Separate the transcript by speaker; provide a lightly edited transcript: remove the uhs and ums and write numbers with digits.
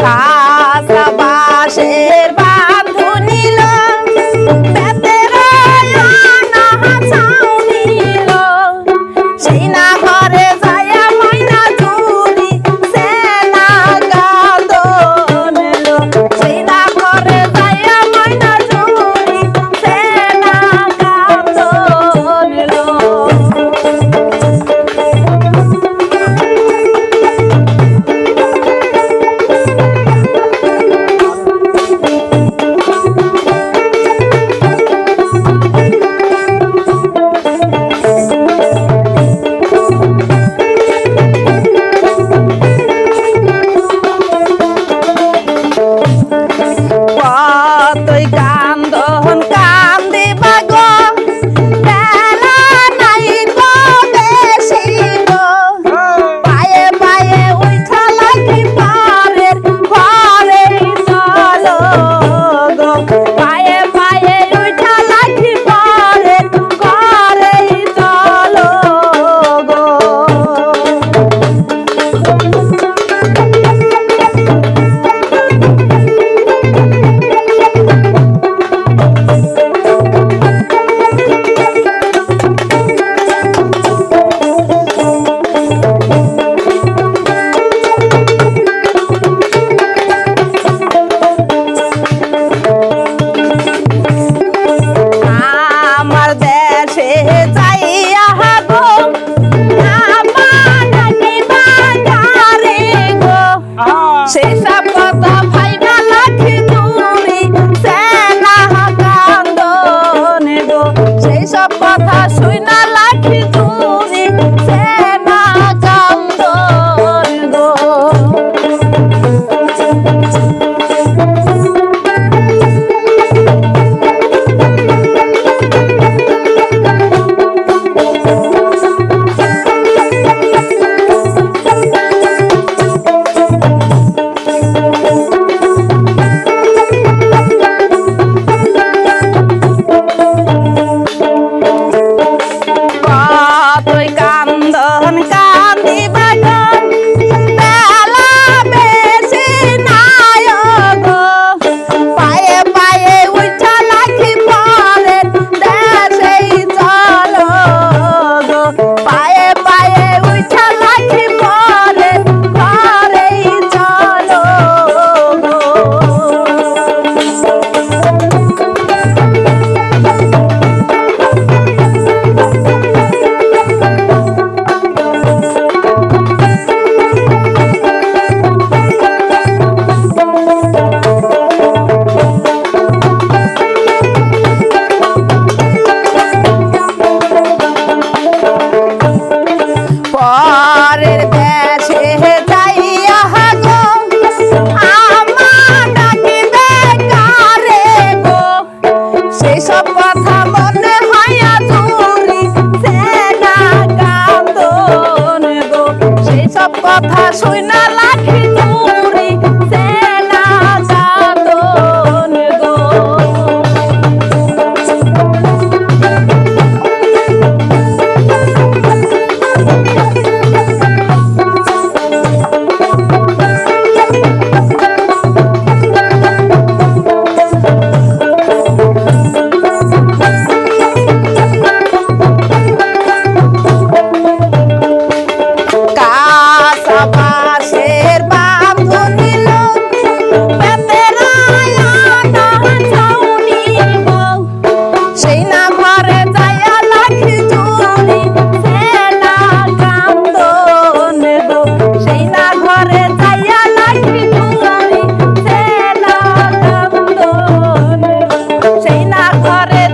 Speaker 1: কাঁচা বাঁশের বাঁধু নিল বেতের আনা ছাউনিল সেই না ঘরে যায়া ময়না চুরি সে না কাঁদন এলো সেই না ঘরে যায়া ময়না চুরি সে না কাঁদন এলো কতই কান্দন কান্দিবা গো বেলা নাই গো বেশি গো পায়ে পায়ে উঠা লাগি পারের ঘরে চলো গো পায়ে পায়ে উঠা লাগি পারের ঘরে চলো গো আমার দেশে যাইয়া গো আমার ডাকিবা গারে গো সেসব কথা ভাইবা লাখি তুমি সেনা কান্দন গো সেসব কথা শুইনা লাখি তুমি সেনা কান্দন গো কতই কান্দন কান্দিবা গো বেলা বেশি নাই গো পায়ে পায়ে উঠা লাখি পরের দেশেই চলো গো পায়ে পায়ে উঠা লাখি পরের ঘরেই চলো গো পরের দেশে যাইয়া গো আমার ডাকিবে কারে গো সেসব কথা মনে হইয়া চুরি সে না কান্দন গো সেসব কথা শুইনা লাখি চুরি সে না কান্দন গো কাঁচা বাঁশের বাঁধু নিল বেতের আনা ছাউনি গো সেই না ঘরে যায়া লাখি চুরি সে না কান্দন গো সেই না ঘরে যায়া লাখি চুরি সে না কান্দন সেই না ঘরে